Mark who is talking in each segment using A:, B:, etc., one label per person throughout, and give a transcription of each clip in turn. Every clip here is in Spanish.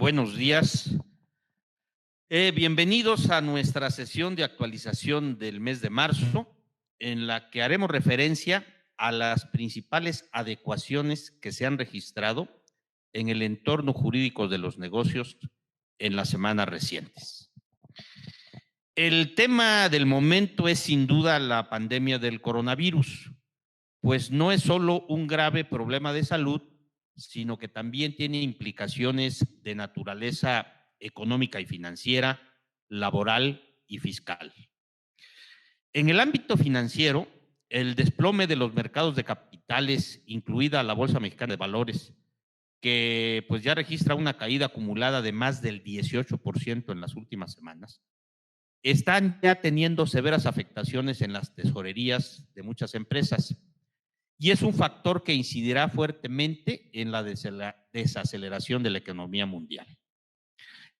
A: buenos días. Bienvenidos a nuestra sesión de actualización del mes de marzo, en la que haremos referencia a las principales adecuaciones que se han registrado en el entorno jurídico de los negocios en las semanas recientes. El tema del momento es sin duda la pandemia del coronavirus, pues no es solo un grave problema de salud, sino que también tiene implicaciones de naturaleza económica y financiera, laboral y fiscal. En el ámbito financiero, el desplome de los mercados de capitales, incluida la Bolsa Mexicana de Valores, que pues ya registra una caída acumulada de más del 18% en las últimas semanas, están ya teniendo severas afectaciones en las tesorerías de muchas empresas, y es un factor que incidirá fuertemente en la desaceleración de la economía mundial.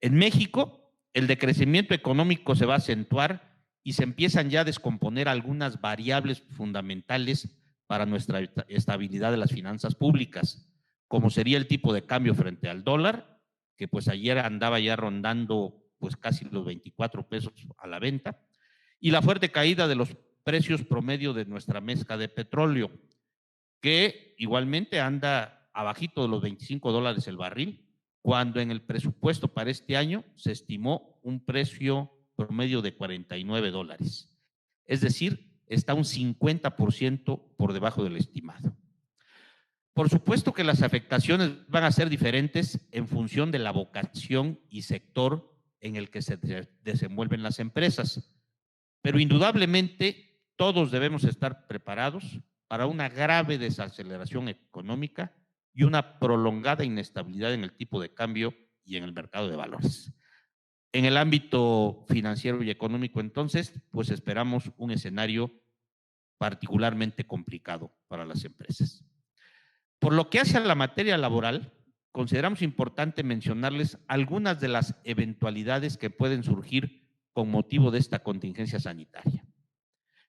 A: En México, el decrecimiento económico se va a acentuar y se empiezan ya a descomponer algunas variables fundamentales para nuestra estabilidad de las finanzas públicas, como sería el tipo de cambio frente al dólar, que pues ayer andaba ya rondando pues casi los 24 pesos a la venta, y la fuerte caída de los precios promedio de nuestra mezcla de petróleo, que igualmente anda abajito de los $25 el barril, cuando en el presupuesto para este año se estimó un precio promedio de $49. Es decir, está un 50% por debajo del estimado. Por supuesto que las afectaciones van a ser diferentes en función de la vocación y sector en el que se desenvuelven las empresas, pero indudablemente todos debemos estar preparados para una grave desaceleración económica y una prolongada inestabilidad en el tipo de cambio y en el mercado de valores. En el ámbito financiero y económico, entonces, pues esperamos un escenario particularmente complicado para las empresas. Por lo que hace a la materia laboral, consideramos importante mencionarles algunas de las eventualidades que pueden surgir con motivo de esta contingencia sanitaria.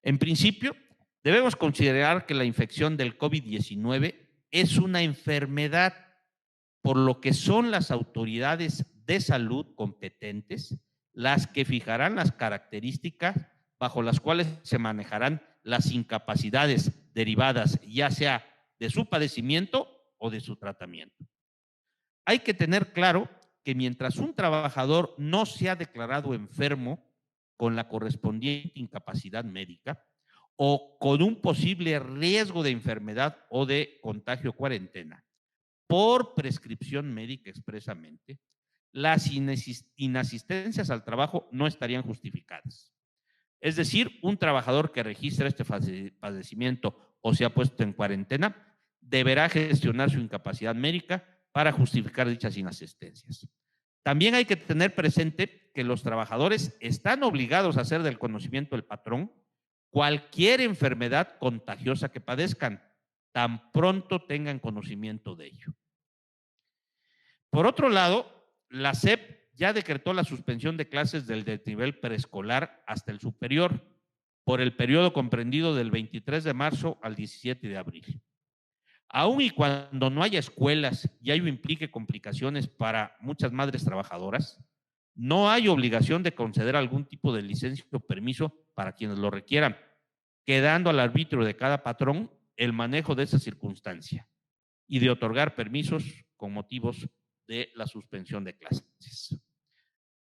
A: En principio, debemos considerar que la infección del COVID-19 es una enfermedad, por lo que son las autoridades de salud competentes las que fijarán las características bajo las cuales se manejarán las incapacidades derivadas, ya sea de su padecimiento o de su tratamiento. Hay que tener claro que mientras un trabajador no se ha declarado enfermo con la correspondiente incapacidad médica o con un posible riesgo de enfermedad o de contagio o cuarentena por prescripción médica expresamente, las inasistencias al trabajo no estarían justificadas. Es decir, un trabajador que registra este padecimiento o se ha puesto en cuarentena deberá gestionar su incapacidad médica para justificar dichas inasistencias. También hay que tener presente que los trabajadores están obligados a hacer del conocimiento del patrón cualquier enfermedad contagiosa que padezcan, tan pronto tengan conocimiento de ello. Por otro lado, la SEP ya decretó la suspensión de clases del nivel preescolar hasta el superior por el periodo comprendido del 23 de marzo al 17 de abril. Aún y cuando no haya escuelas y ello implique complicaciones para muchas madres trabajadoras, no hay obligación de conceder algún tipo de licencia o permiso para quienes lo requieran, quedando al arbitrio de cada patrón el manejo de esa circunstancia y de otorgar permisos con motivos de la suspensión de clases.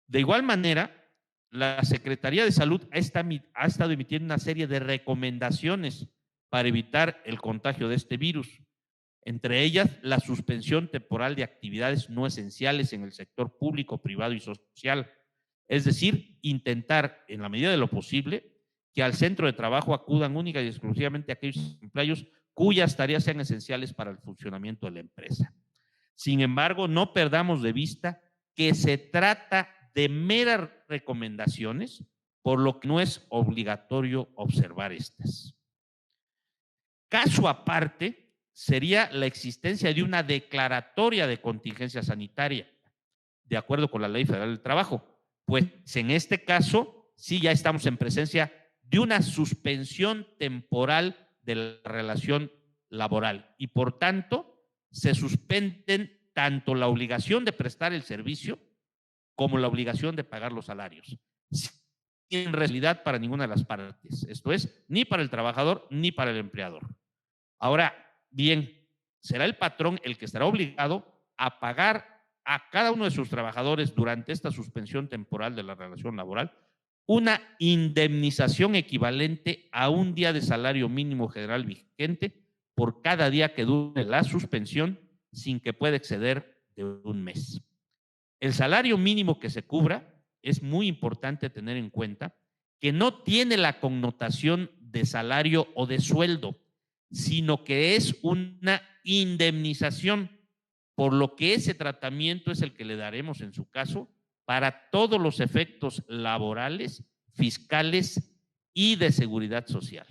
A: De igual manera, la Secretaría de Salud ha estado emitiendo una serie de recomendaciones para evitar el contagio de este virus, entre ellas la suspensión temporal de actividades no esenciales en el sector público, privado y social, es decir, intentar en la medida de lo posible que al centro de trabajo acudan única y exclusivamente aquellos empleados cuyas tareas sean esenciales para el funcionamiento de la empresa. Sin embargo, no perdamos de vista que se trata de meras recomendaciones, por lo que no es obligatorio observar estas. Caso aparte sería la existencia de una declaratoria de contingencia sanitaria, de acuerdo con la Ley Federal del Trabajo, pues en este caso sí ya estamos en presencia de una suspensión temporal de la relación laboral y por tanto se suspenden tanto la obligación de prestar el servicio como la obligación de pagar los salarios, sin responsabilidad para ninguna de las partes. Esto es, ni para el trabajador ni para el empleador. Ahora, bien, será el patrón el que estará obligado a pagar a cada uno de sus trabajadores durante esta suspensión temporal de la relación laboral una indemnización equivalente a un día de salario mínimo general vigente por cada día que dure la suspensión, sin que pueda exceder de un mes. El salario mínimo que se cubra, es muy importante tener en cuenta que no tiene la connotación de salario o de sueldo, sino que es una indemnización, por lo que ese tratamiento es el que le daremos en su caso para todos los efectos laborales, fiscales y de seguridad social.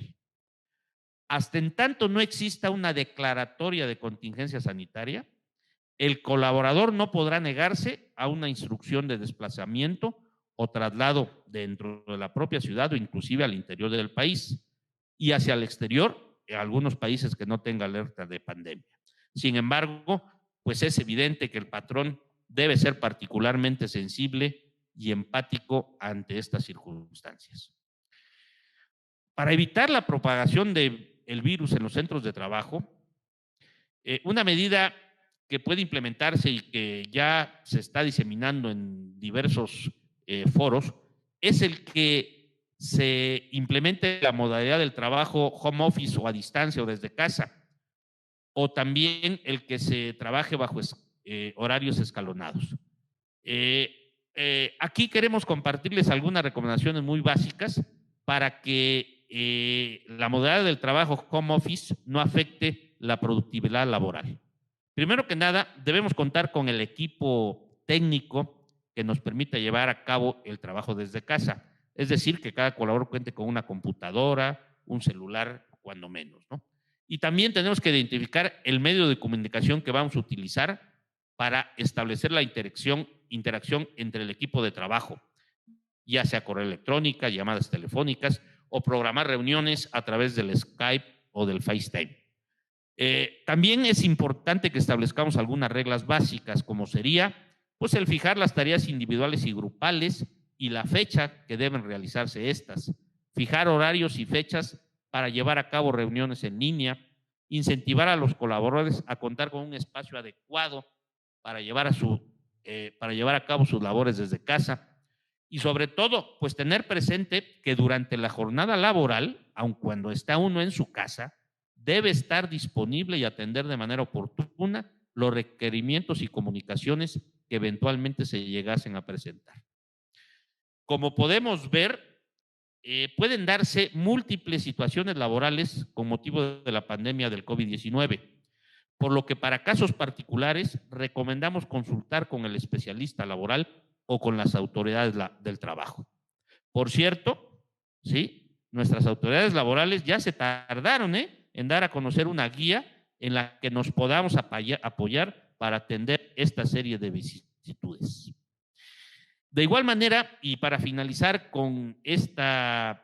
A: Hasta en tanto no exista una declaratoria de contingencia sanitaria, el colaborador no podrá negarse a una instrucción de desplazamiento o traslado dentro de la propia ciudad o inclusive al interior del país y hacia el exterior, en algunos países que no tengan alerta de pandemia. Sin embargo, pues es evidente que el patrón debe ser particularmente sensible y empático ante estas circunstancias. Para evitar la propagación del virus en los centros de trabajo, una medida que puede implementarse y que ya se está diseminando en diversos foros es el que se implemente la modalidad del trabajo home office o a distancia o desde casa, o también el que se trabaje bajo horarios escalonados. Aquí queremos compartirles algunas recomendaciones muy básicas para que la modalidad del trabajo home office no afecte la productividad laboral. Primero que nada, debemos contar con el equipo técnico que nos permita llevar a cabo el trabajo desde casa. Es decir, que cada colaborador cuente con una computadora, un celular, cuando menos, ¿no? Y también tenemos que identificar el medio de comunicación que vamos a utilizar para establecer la interacción entre el equipo de trabajo, ya sea correo electrónico, llamadas telefónicas o programar reuniones a través del Skype o del FaceTime. También es importante que establezcamos algunas reglas básicas, como sería pues el fijar las tareas individuales y grupales y la fecha que deben realizarse estas, fijar horarios y fechas para llevar a cabo reuniones en línea, incentivar a los colaboradores a contar con un espacio adecuado para llevar a cabo sus labores desde casa y sobre todo, pues tener presente que durante la jornada laboral, aun cuando está uno en su casa, debe estar disponible y atender de manera oportuna los requerimientos y comunicaciones que eventualmente se llegasen a presentar. Como podemos ver, pueden darse múltiples situaciones laborales con motivo de la pandemia del COVID-19, por lo que para casos particulares recomendamos consultar con el especialista laboral o con las autoridades del trabajo. Por cierto, ¿sí? Nuestras autoridades laborales ya se tardaron en dar a conocer una guía en la que nos podamos apoyar para atender esta serie de vicisitudes. De igual manera, y para finalizar con estos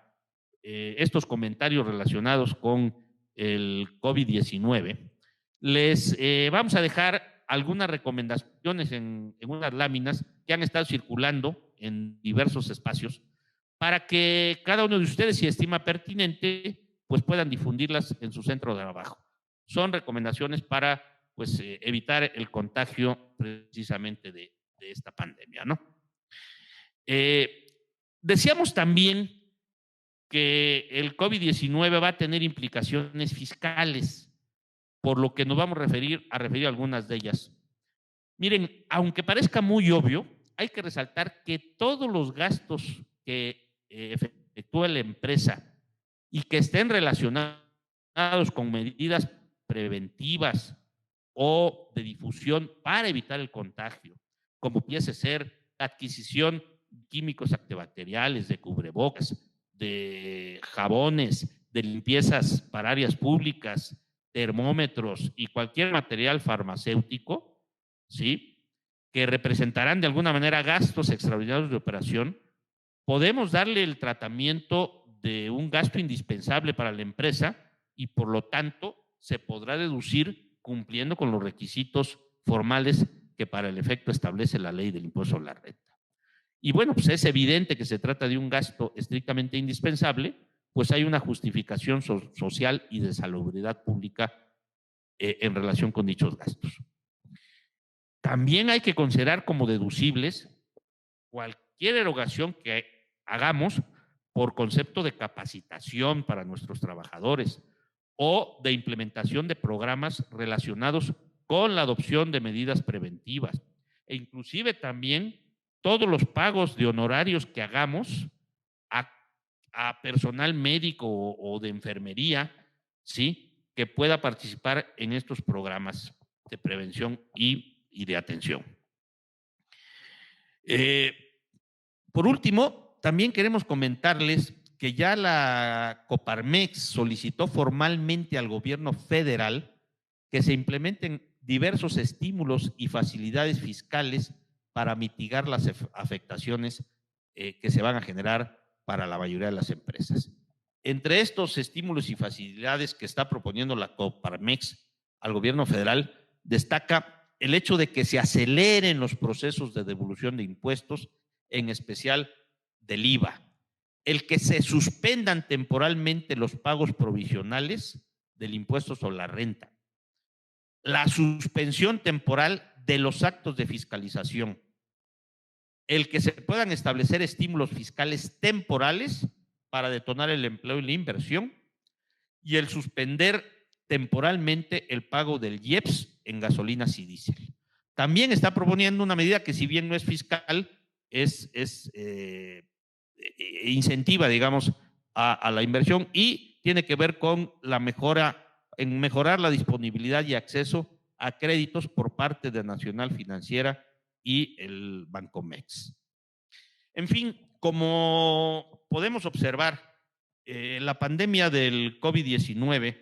A: comentarios relacionados con el COVID-19, les vamos a dejar algunas recomendaciones en unas láminas que han estado circulando en diversos espacios para que cada uno de ustedes, si estima pertinente, pues puedan difundirlas en su centro de trabajo. Son recomendaciones para pues, evitar el contagio precisamente de esta pandemia, ¿no? Decíamos también que el COVID-19 va a tener implicaciones fiscales, por lo que nos vamos a referir a algunas de ellas. Miren, aunque parezca muy obvio, hay que resaltar que todos los gastos que efectúa la empresa y que estén relacionados con medidas preventivas o de difusión para evitar el contagio, como pudiese ser la adquisición de químicos antibacteriales, de cubrebocas, de jabones, de limpiezas para áreas públicas, termómetros y cualquier material farmacéutico, ¿sí?, que representarán de alguna manera gastos extraordinarios de operación, podemos darle el tratamiento de un gasto indispensable para la empresa y por lo tanto se podrá deducir cumpliendo con los requisitos formales que para el efecto establece la ley del impuesto a la renta. Y bueno, pues es evidente que se trata de un gasto estrictamente indispensable, pues hay una justificación social y de salubridad pública en relación con dichos gastos. También hay que considerar como deducibles cualquier erogación que hagamos por concepto de capacitación para nuestros trabajadores o de implementación de programas relacionados con la adopción de medidas preventivas e inclusive también todos los pagos de honorarios que hagamos a, a personal médico o de enfermería, ¿sí? Que pueda participar en estos programas de prevención y de atención. Por último, también queremos comentarles que ya la Coparmex solicitó formalmente al gobierno federal que se implementen diversos estímulos y facilidades fiscales para mitigar las afectaciones que se van a generar para la mayoría de las empresas. Entre estos estímulos y facilidades que está proponiendo la Coparmex al gobierno federal, destaca el hecho de que se aceleren los procesos de devolución de impuestos, en especial del IVA, el que se suspendan temporalmente los pagos provisionales del impuesto sobre la renta, la suspensión temporal de los actos de fiscalización, el que se puedan establecer estímulos fiscales temporales para detonar el empleo y la inversión y el suspender temporalmente el pago del IEPS en gasolinas y diésel. También está proponiendo una medida que, si bien no es fiscal, incentiva, digamos, a la inversión y tiene que ver con la mejora, en mejorar la disponibilidad y acceso a créditos por parte de Nacional Financiera y el Bancomex. En fin, como podemos observar, la pandemia del COVID-19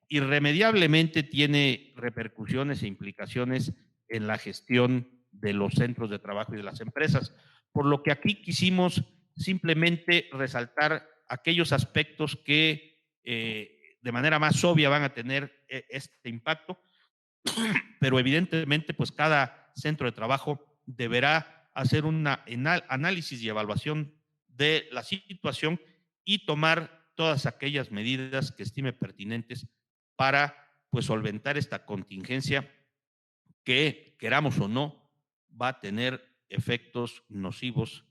A: irremediablemente tiene repercusiones e implicaciones en la gestión de los centros de trabajo y de las empresas, por lo que aquí quisimos simplemente resaltar aquellos aspectos que de manera más obvia van a tener este impacto, pero evidentemente pues cada centro de trabajo deberá hacer un análisis y evaluación de la situación y tomar todas aquellas medidas que estime pertinentes para pues solventar esta contingencia que, queramos o no, va a tener efectos nocivos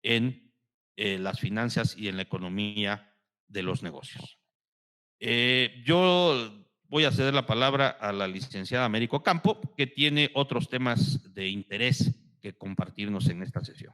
A: en las finanzas y en la economía de los negocios. Yo voy a ceder la palabra a la licenciada Américo Campo, que tiene otros temas de interés que compartirnos en esta sesión.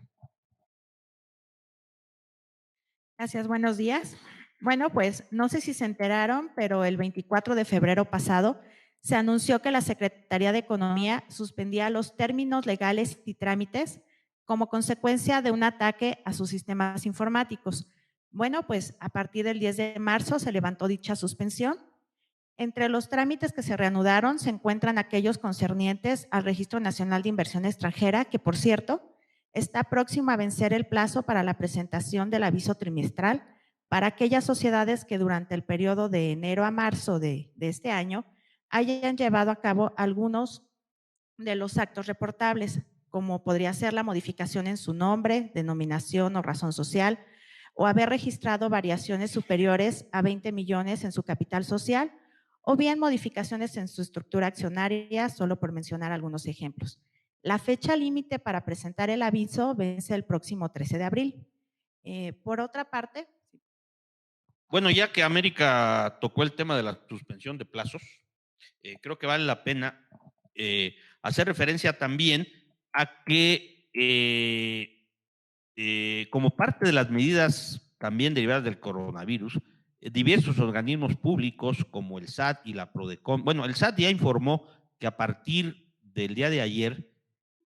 B: Gracias, buenos días. Bueno, pues no sé si se enteraron, pero el 24 de febrero pasado se anunció que la Secretaría de Economía suspendía los términos legales y trámites como consecuencia de un ataque a sus sistemas informáticos. Bueno, pues a partir del 10 de marzo se levantó dicha suspensión. Entre los trámites que se reanudaron se encuentran aquellos concernientes al Registro Nacional de Inversión Extranjera, que por cierto está próximo a vencer el plazo para la presentación del aviso trimestral para aquellas sociedades que durante el periodo de enero a marzo de este año hayan llevado a cabo algunos de los actos reportables, como podría ser la modificación en su nombre, denominación o razón social, o haber registrado variaciones superiores a 20 millones en su capital social, o bien modificaciones en su estructura accionaria, solo por mencionar algunos ejemplos. La fecha límite para presentar el aviso vence el próximo 13 de abril. Por otra parte…
A: Bueno, ya que América tocó el tema de la suspensión de plazos, creo que vale la pena hacer referencia también a que como parte de las medidas también derivadas del coronavirus, diversos organismos públicos como el SAT y la PRODECON, bueno, el SAT ya informó que a partir del día de ayer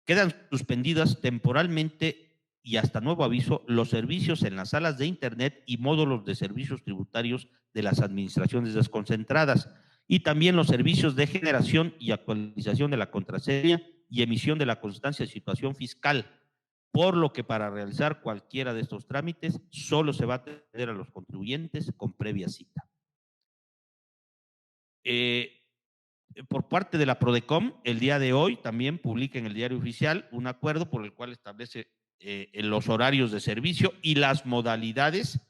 A: quedan suspendidas temporalmente y hasta nuevo aviso los servicios en las salas de Internet y módulos de servicios tributarios de las administraciones desconcentradas y también los servicios de generación y actualización de la contraseña y emisión de la constancia de situación fiscal, por lo que para realizar cualquiera de estos trámites solo se va a atender a los contribuyentes con previa cita. por parte de la PRODECOM, el día de hoy también publica en el Diario Oficial un acuerdo por el cual establece los horarios de servicio y las modalidades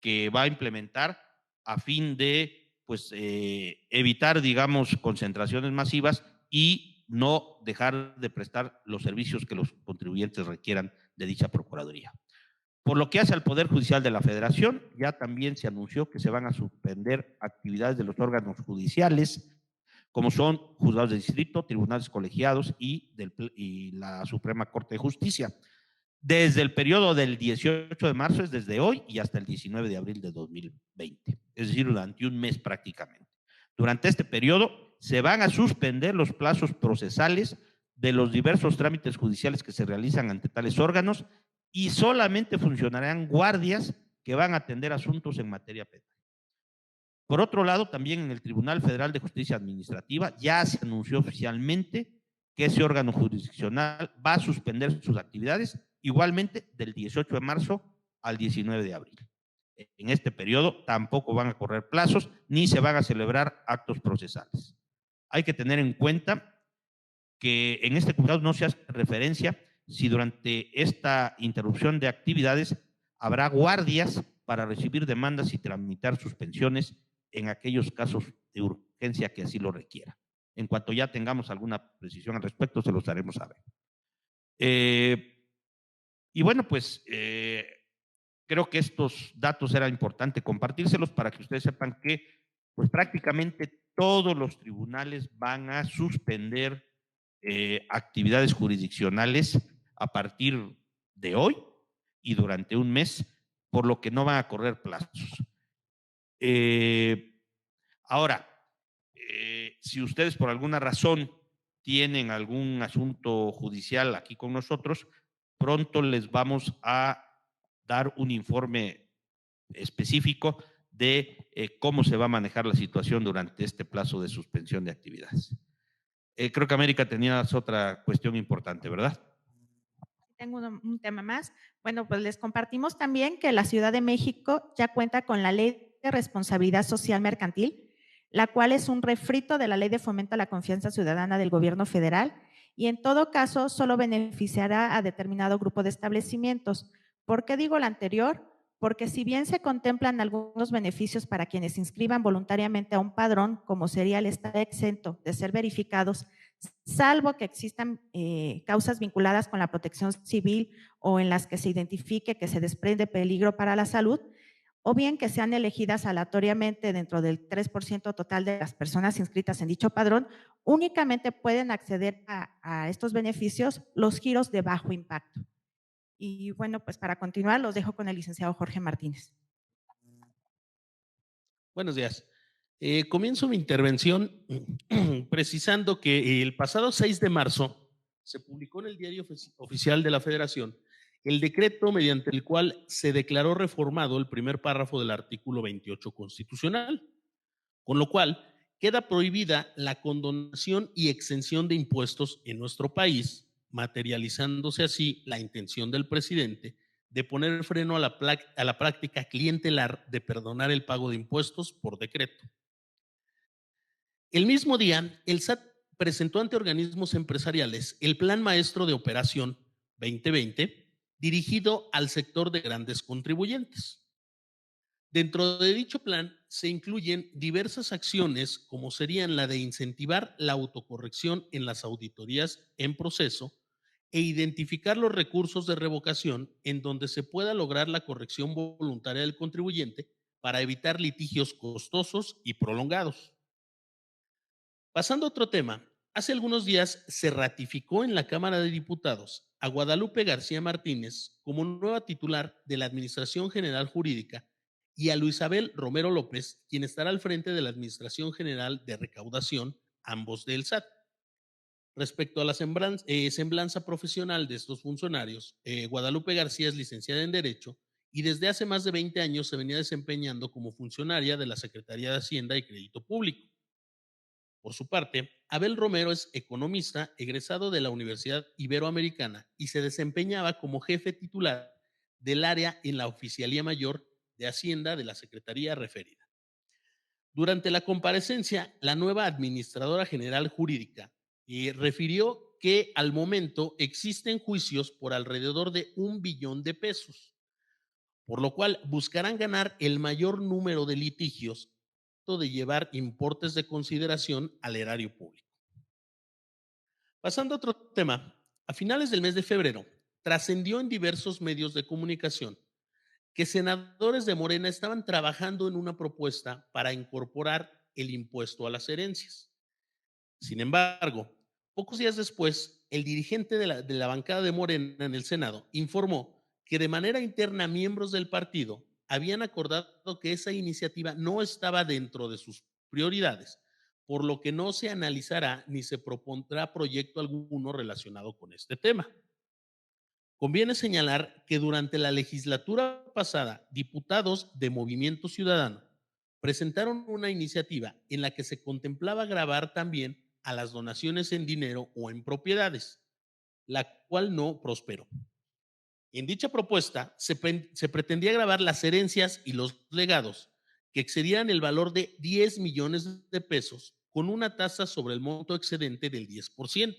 A: que va a implementar a fin de pues, evitar, digamos, concentraciones masivas y no dejar de prestar los servicios que los contribuyentes requieran de dicha Procuraduría. Por lo que hace al Poder Judicial de la Federación, ya también se anunció que se van a suspender actividades de los órganos judiciales, como son juzgados de distrito, tribunales colegiados y la Suprema Corte de Justicia. Desde el periodo del 18 de marzo, es desde hoy y hasta el 19 de abril de 2020, es decir, durante un mes prácticamente. Durante este periodo se van a suspender los plazos procesales de los diversos trámites judiciales que se realizan ante tales órganos y solamente funcionarán guardias que van a atender asuntos en materia penal. Por otro lado, también en el Tribunal Federal de Justicia Administrativa ya se anunció oficialmente que ese órgano jurisdiccional va a suspender sus actividades igualmente del 18 de marzo al 19 de abril. En este periodo tampoco van a correr plazos ni se van a celebrar actos procesales. Hay que tener en cuenta que en este comunicado no se hace referencia si durante esta interrupción de actividades habrá guardias para recibir demandas y tramitar suspensiones en aquellos casos de urgencia que así lo requiera. En cuanto ya tengamos alguna precisión al respecto, se los daremos a ver. Y bueno, pues creo que estos datos era importante compartírselos para que ustedes sepan que pues prácticamente todos los tribunales van a suspender actividades jurisdiccionales a partir de hoy y durante un mes, por lo que no van a correr plazos. Ahora, si ustedes por alguna razón tienen algún asunto judicial aquí con nosotros, pronto les vamos a dar un informe específico de cómo se va a manejar la situación durante este plazo de suspensión de actividades. Creo que América tenías otra cuestión importante, ¿verdad?
B: Tengo un tema más. Bueno, pues les compartimos también que la Ciudad de México ya cuenta con la Ley de Responsabilidad Social Mercantil, la cual es un refrito de la Ley de Fomento a la Confianza Ciudadana del Gobierno Federal y en todo caso solo beneficiará a determinado grupo de establecimientos. ¿Por qué digo lo anterior? Porque si bien se contemplan algunos beneficios para quienes se inscriban voluntariamente a un padrón, como sería el estar exento de ser verificados, salvo que existan causas vinculadas con la protección civil o en las que se identifique que se desprende peligro para la salud, o bien que sean elegidas aleatoriamente dentro del 3% total de las personas inscritas en dicho padrón, únicamente pueden acceder a estos beneficios los giros de bajo impacto. Y bueno, pues para continuar, los dejo con el licenciado Jorge Martínez.
C: Buenos días. Comienzo mi intervención precisando que el pasado 6 de marzo se publicó en el Diario Oficial de la Federación el decreto mediante el cual se declaró reformado el primer párrafo del artículo 28 constitucional, con lo cual queda prohibida la condonación y exención de impuestos en nuestro país, materializándose así la intención del presidente de poner freno a la práctica clientelar de perdonar el pago de impuestos por decreto. El mismo día, el SAT presentó ante organismos empresariales el Plan Maestro de Operación 2020 dirigido al sector de grandes contribuyentes. Dentro de dicho plan se incluyen diversas acciones como serían la de incentivar la autocorrección en las auditorías en proceso e identificar los recursos de revocación en donde se pueda lograr la corrección voluntaria del contribuyente para evitar litigios costosos y prolongados. Pasando a otro tema, hace algunos días se ratificó en la Cámara de Diputados a Guadalupe García Martínez como nueva titular de la Administración General Jurídica y a Luisabel Romero López, quien estará al frente de la Administración General de Recaudación, ambos del SAT. Respecto a la semblanza profesional de estos funcionarios, Guadalupe García es licenciada en Derecho y desde hace más de 20 años se venía desempeñando como funcionaria de la Secretaría de Hacienda y Crédito Público. Por su parte, Abel Romero es economista egresado de la Universidad Iberoamericana y se desempeñaba como jefe titular del área en la Oficialía Mayor de Hacienda de la Secretaría referida. Durante la comparecencia, la nueva administradora general jurídica refirió que al momento existen juicios por alrededor de 1 billón de pesos, por lo cual buscarán ganar el mayor número de litigios de llevar importes de consideración al erario público. Pasando a otro tema, a finales del mes de febrero, trascendió en diversos medios de comunicación que senadores de Morena estaban trabajando en una propuesta para incorporar el impuesto a las herencias. Sin embargo, pocos días después, el dirigente de la bancada de Morena en el Senado informó que de manera interna miembros del partido habían acordado que esa iniciativa no estaba dentro de sus prioridades, por lo que no se analizará ni se propondrá proyecto alguno relacionado con este tema. Conviene señalar que durante la legislatura pasada, diputados de Movimiento Ciudadano presentaron una iniciativa en la que se contemplaba gravar también a las donaciones en dinero o en propiedades, la cual no prosperó. En dicha propuesta se pretendía gravar las herencias y los legados que excedían el valor de 10 millones de pesos con una tasa sobre el monto excedente del 10%,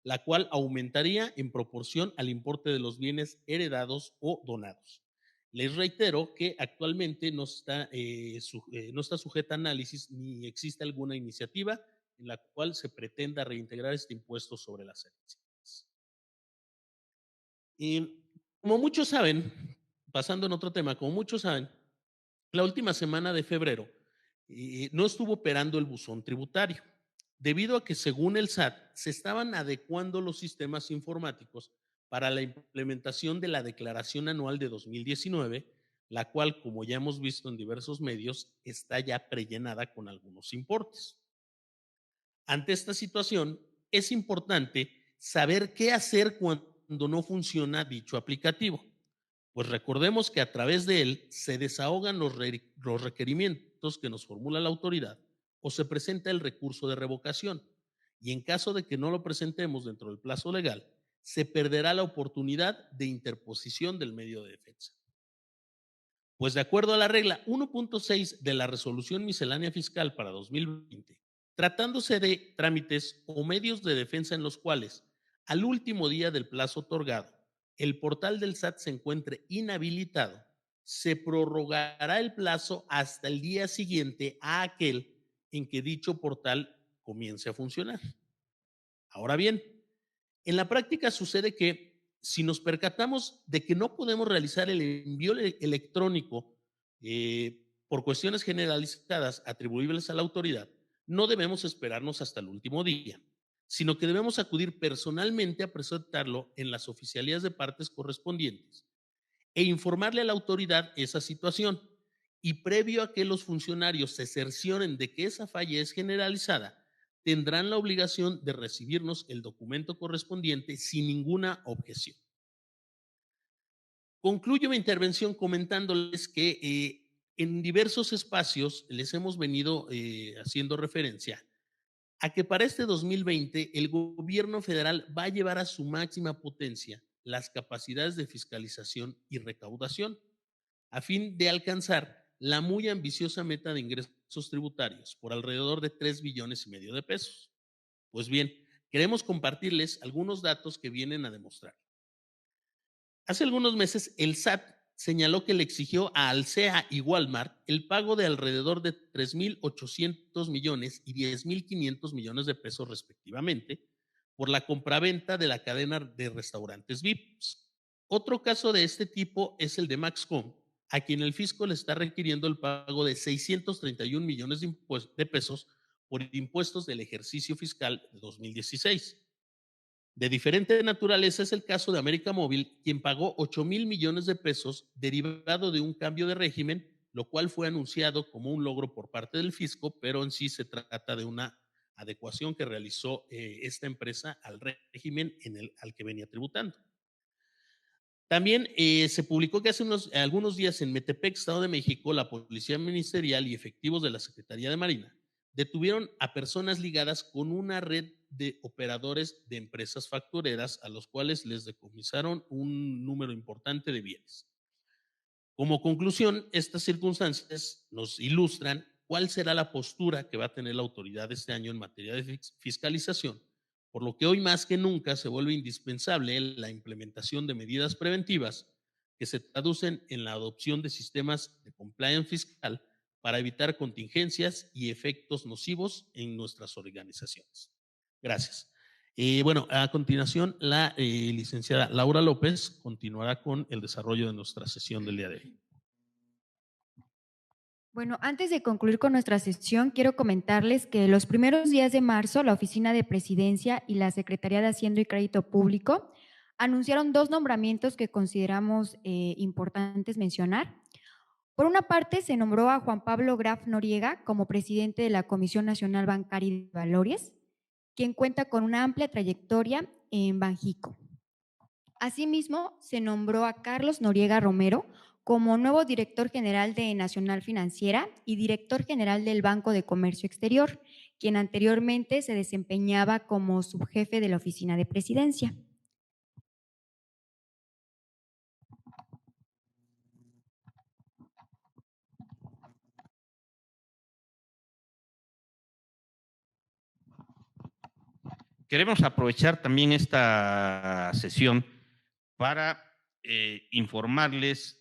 C: la cual aumentaría en proporción al importe de los bienes heredados o donados. Les reitero que actualmente no está sujeta a análisis ni existe alguna iniciativa en la cual se pretenda reintegrar este impuesto sobre las herencias. Como muchos saben, pasando en otro tema, como muchos saben, la última semana de febrero no estuvo operando el buzón tributario, debido a que según el SAT se estaban adecuando los sistemas informáticos para la implementación de la declaración anual de 2019, la cual, como ya hemos visto en diversos medios, está ya prellenada con algunos importes. Ante esta situación, es importante saber qué hacer cuando no funciona dicho aplicativo. Pues recordemos que a través de él se desahogan los requerimientos que nos formula la autoridad o se presenta el recurso de revocación. Y en caso de que no lo presentemos dentro del plazo legal, se perderá la oportunidad de interposición del medio de defensa. Pues de acuerdo a la regla 1.6 de la Resolución Miscelánea Fiscal para 2020, tratándose de trámites o medios de defensa en los cuales, al último día del plazo otorgado, el portal del SAT se encuentre inhabilitado, se prorrogará el plazo hasta el día siguiente a aquel en que dicho portal comience a funcionar. Ahora bien, en la práctica sucede que si nos percatamos de que no podemos realizar el envío electrónico por cuestiones generalizadas atribuibles a la autoridad, no debemos esperarnos hasta el último día, sino que debemos acudir personalmente a presentarlo en las oficialías de partes correspondientes e informarle a la autoridad esa situación. Y previo a que los funcionarios se cercioren de que esa falla es generalizada, tendrán la obligación de recibirnos el documento correspondiente sin ninguna objeción. Concluyo mi intervención comentándoles que en diversos espacios les hemos venido haciendo referencia a que para este 2020 el gobierno federal va a llevar a su máxima potencia las capacidades de fiscalización y recaudación a fin de alcanzar la muy ambiciosa meta de ingresos tributarios por alrededor de 3,5 billones de pesos. Pues bien, queremos compartirles algunos datos que vienen a demostrar. Hace algunos meses el SAT señaló que le exigió a Alsea y Walmart el pago de alrededor de 3,800 millones y 10,500 millones de pesos respectivamente por la compraventa de la cadena de restaurantes VIPs. Otro caso de este tipo es el de Maxcom, a quien el fisco le está requiriendo el pago de 631 millones de pesos por impuestos del ejercicio fiscal de 2016. De diferente naturaleza es el caso de América Móvil, quien pagó 8,000 millones de pesos derivado de un cambio de régimen, lo cual fue anunciado como un logro por parte del fisco, pero en sí se trata de una adecuación que realizó esta empresa al régimen al que venía tributando. También se publicó que hace algunos días en Metepec, Estado de México, la Policía Ministerial y efectivos de la Secretaría de Marina detuvieron a personas ligadas con una red de operadores de empresas factureras a los cuales les decomisaron un número importante de bienes. Como conclusión, estas circunstancias nos ilustran cuál será la postura que va a tener la autoridad este año en materia de fiscalización, por lo que hoy más que nunca se vuelve indispensable la implementación de medidas preventivas que se traducen en la adopción de sistemas de compliance fiscal para evitar contingencias y efectos nocivos en nuestras organizaciones. Gracias. Bueno, a continuación, la licenciada Laura López continuará con el desarrollo de nuestra sesión del día de hoy.
D: Bueno, antes de concluir con nuestra sesión, quiero comentarles que los primeros días de marzo, la Oficina de Presidencia y la Secretaría de Hacienda y Crédito Público anunciaron 2 nombramientos que consideramos importantes mencionar. Por una parte, se nombró a Juan Pablo Graf Noriega como presidente de la Comisión Nacional Bancaria y de Valores, quien cuenta con una amplia trayectoria en Banjico. Asimismo, se nombró a Carlos Noriega Romero como nuevo director general de Nacional Financiera y director general del Banco de Comercio Exterior, quien anteriormente se desempeñaba como subjefe de la Oficina de Presidencia.
A: Queremos aprovechar también esta sesión para informarles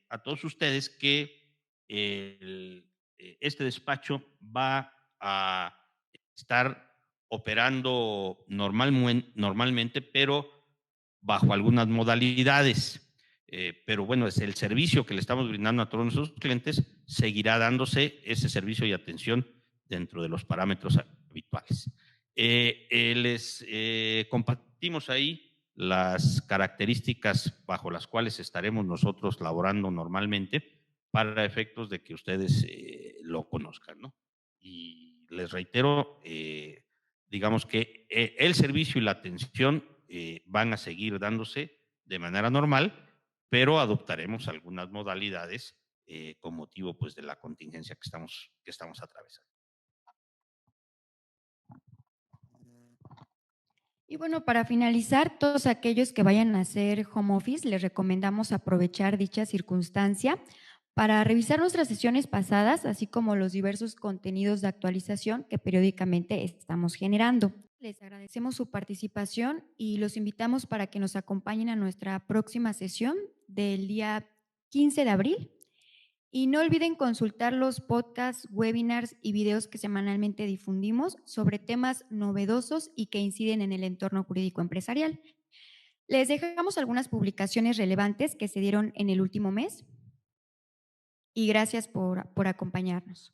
A: a todos ustedes que este despacho va a estar operando normalmente, pero bajo algunas modalidades. Pero bueno, es el servicio que le estamos brindando a todos nuestros clientes, seguirá dándose ese servicio y atención dentro de los parámetros habituales. Les compartimos ahí las características bajo las cuales estaremos nosotros laborando normalmente para efectos de que ustedes lo conozcan, ¿no? Y les reitero, digamos que el servicio y la atención van a seguir dándose de manera normal, pero adoptaremos algunas modalidades con motivo pues, de la contingencia que estamos atravesando.
D: Y bueno, para finalizar, todos aquellos que vayan a hacer home office, les recomendamos aprovechar dicha circunstancia para revisar nuestras sesiones pasadas, así como los diversos contenidos de actualización que periódicamente estamos generando. Les agradecemos su participación y los invitamos para que nos acompañen a nuestra próxima sesión del día 15 de abril. Y no olviden consultar los podcasts, webinars y videos que semanalmente difundimos sobre temas novedosos y que inciden en el entorno jurídico empresarial. Les dejamos algunas publicaciones relevantes que se dieron en el último mes y gracias por acompañarnos.